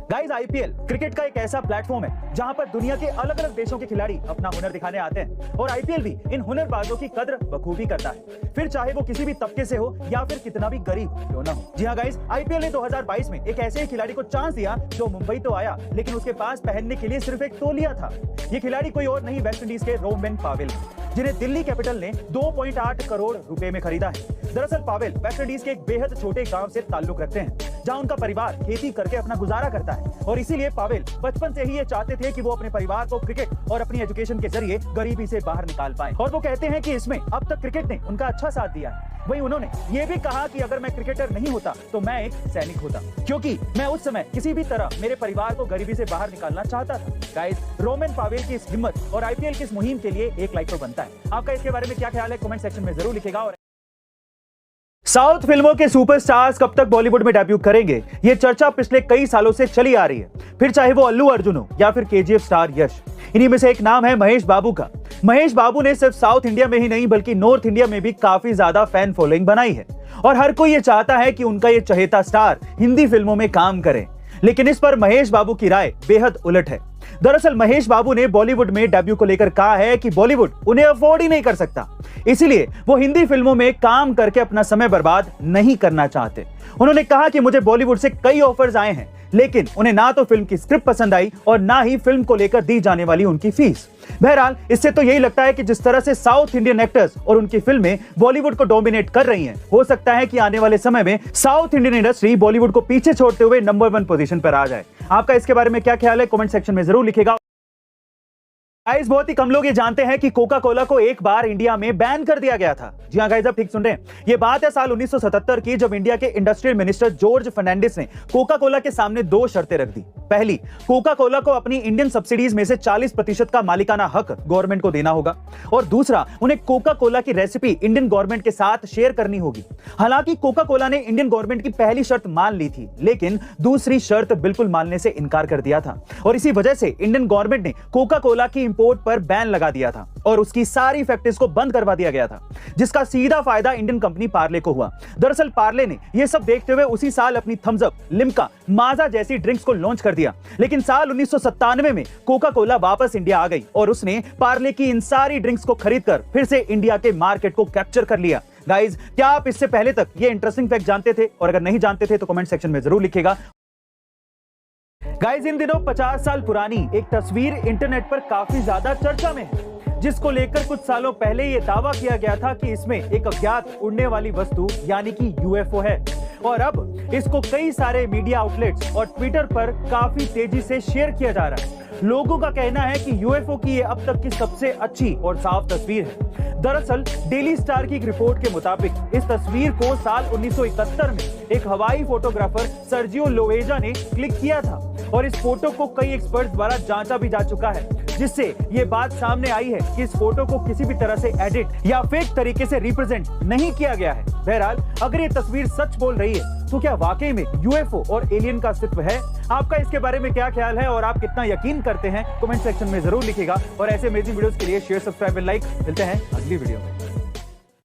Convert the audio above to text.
Guys, IPL cricket का एक ऐसा प्लेटफॉर्म है जहां पर दुनिया के अलग अलग देशों के खिलाड़ी अपना हुनर दिखाने आते हैं और आईपीएल भी इन हुनरबाजों की कद्र बखूबी करता है, फिर चाहे वो किसी भी तबके से हो या फिर कितना भी गरीब क्यों ना हो। जी हाँ गाइस, आईपीएल ने 2022 में एक ऐसे ही खिलाड़ी को चांस दिया जो मुंबई तो आया लेकिन उसके पास पहनने के लिए सिर्फ एक तौलिया था। ये खिलाड़ी कोई और नहीं, वेस्ट इंडीज के रोमेन पावेल, जिन्हें दिल्ली कैपिटल ने 2.8 करोड़ रुपए में खरीदा है। दरअसल पावेल वेस्ट इंडीज के एक बेहद छोटे गांव से ताल्लुक रखते हैं जहां उनका परिवार खेती करके अपना गुजारा करता है और इसीलिए पावेल बचपन से ही ये चाहते थे कि वो अपने परिवार को क्रिकेट और अपनी एजुकेशन के जरिए गरीबी से बाहर निकाल पाए और वो कहते हैं कि इसमें अब तक क्रिकेट ने उनका अच्छा साथ दिया है। वहीं उन्होंने ये भी कहा कि अगर मैं क्रिकेटर नहीं होता तो मैं एक सैनिक होता, क्योंकि मैं उस समय किसी भी तरह मेरे परिवार को गरीबी से बाहर निकालना चाहता था। गाइस, रोमेन पावेल की इस हिम्मत और आईपीएल की इस मुहिम के लिए एक लाइक तो बनता है। आपका इसके बारे में क्या ख्याल है, कमेंट सेक्शन में जरूर लिखेगा। और साउथ फिल्मों के सुपरस्टार्स कब तक बॉलीवुड में डेब्यू करेंगे, ये चर्चा पिछले कई सालों से चली आ रही है, फिर चाहे वो अल्लू अर्जुन हो या फिर केजीएफ स्टार यश। इन्हीं में से एक नाम है महेश बाबू का। महेश बाबू ने सिर्फ साउथ इंडिया में ही नहीं बल्कि नॉर्थ इंडिया में भी काफी ज्यादा फैन फॉलोइंग बनाई है और हर कोई ये चाहता है कि उनका ये चहेता स्टार हिंदी फिल्मों में काम करे, लेकिन इस पर महेश बाबू की राय बेहद उलट है। दरअसल महेश बाबू ने बॉलीवुड में डेब्यू को लेकर कहा है कि बॉलीवुड उन्हें अफोर्ड ही नहीं कर सकता, इसीलिए वो हिंदी फिल्मों में काम करके अपना समय बर्बाद नहीं करना चाहते। उन्होंने कहा कि मुझे बॉलीवुड से कई ऑफर्स आए हैं लेकिन उन्हें ना तो फिल्म की स्क्रिप्ट पसंद आई और ना ही फिल्म को लेकर दी जाने वाली उनकी फीस। बहरहाल, इससे तो यही लगता है कि जिस तरह से साउथ इंडियन एक्टर्स और उनकी फिल्में बॉलीवुड को डोमिनेट कर रही हैं, हो सकता है कि आने वाले समय में साउथ इंडियन इंडस्ट्री बॉलीवुड को पीछे छोड़ते हुए नंबर 1 पोजीशन पर आ जाए। आपका इसके बारे में क्या ख्याल है, कमेंट सेक्शन में जरूर लिखेगा। गाइस, बहुत ही कम लोग ये जानते हैं कि कोका कोला को एक बार इंडिया में बैन कर दिया गया था। जी हाँ गाइस, आप ठीक सुन रहे हैं। ये बात है साल 1977 की, जब इंडिया के इंडस्ट्रियल मिनिस्टर जॉर्ज फर्नांडिस ने कोका कोला के सामने 2 शर्तें रख दी। पहली, कोका कोला को अपनी इंडियन सब्सिडीज में से 40% का मालिकाना हक गवर्नमेंट को देना होगा और दूसरा, उन्हें कोका कोला की रेसिपी इंडियन गवर्नमेंट के साथ शेयर करनी होगी। हालांकि कोका कोला ने इंडियन गवर्नमेंट की पहली शर्त मान ली थी, लेकिन दूसरी शर्त बिल्कुल मानने से इनकार कर दिया था और इसी वजह से इंडियन गवर्नमेंट ने कोका कोला की इंपोर्ट पर बैन लगा दिया था और उसकी सारी फैक्ट्रीज को बंद करवा दिया गया था, जिसका सीधा फायदा इंडियन कंपनी पार्ले को हुआ। दरअसल पार्ले ने यह सब देखते हुए उसी साल अपनी थम्स अप, लिम्का, माजा जैसी ड्रिंक्स को लॉन्च कर दिया, लेकिन साल 1997 में कोका कोला वापस इंडिया आ गई और उसने पार्ले की इन सारी ड्रिंक्स को खरीदकर फिर से इंडिया के मार्केट को कैप्चर कर लिया। गाइज, क्या आप इससे पहले तक ये इंटरेस्टिंग फैक्ट जानते थे, और अगर नहीं जानते थे तो कमेंट सेक्शन में जरूर लिखेगा। गाइज, इन दिनों 50 साल पुरानी एक तस्वीर इंटरनेट पर काफी ज्यादा चर्चा में है, जिसको लेकर कुछ सालों पहले यह दावा किया गया था कि इसमें एक अज्ञात उड़ने वाली वस्तु यानी कि यूएफओ है और अब इसको कई सारे मीडिया आउटलेट्स और ट्विटर पर काफी तेजी से शेयर किया जा रहा है। लोगों का कहना है कि यूएफओ की ये अब तक की सबसे अच्छी और साफ तस्वीर है। दरअसल डेली स्टार की एक रिपोर्ट के मुताबिक इस तस्वीर को साल 1971 में एक हवाई फोटोग्राफर सर्जियो लोवेजा ने क्लिक किया था और इस फोटो को कई एक्सपर्ट्स द्वारा जांचा भी जा चुका है, जिससे ये बात सामने आई है कि इस फोटो को किसी भी तरह से एडिट या फेक तरीके से रिप्रेजेंट नहीं किया गया है। बहरहाल, अगर ये तस्वीर सच बोल रही है तो क्या वाकई में यूएफओ और एलियन का अस्तित्व है? आपका इसके बारे में क्या ख्याल है और आप कितना यकीन करते हैं, कमेंट सेक्शन में जरूर लिखिएगा। और ऐसे अमेजिंग वीडियोस के लिए शेयर, सब्सक्राइब एंड लाइक। मिलते हैं अगली वीडियो में।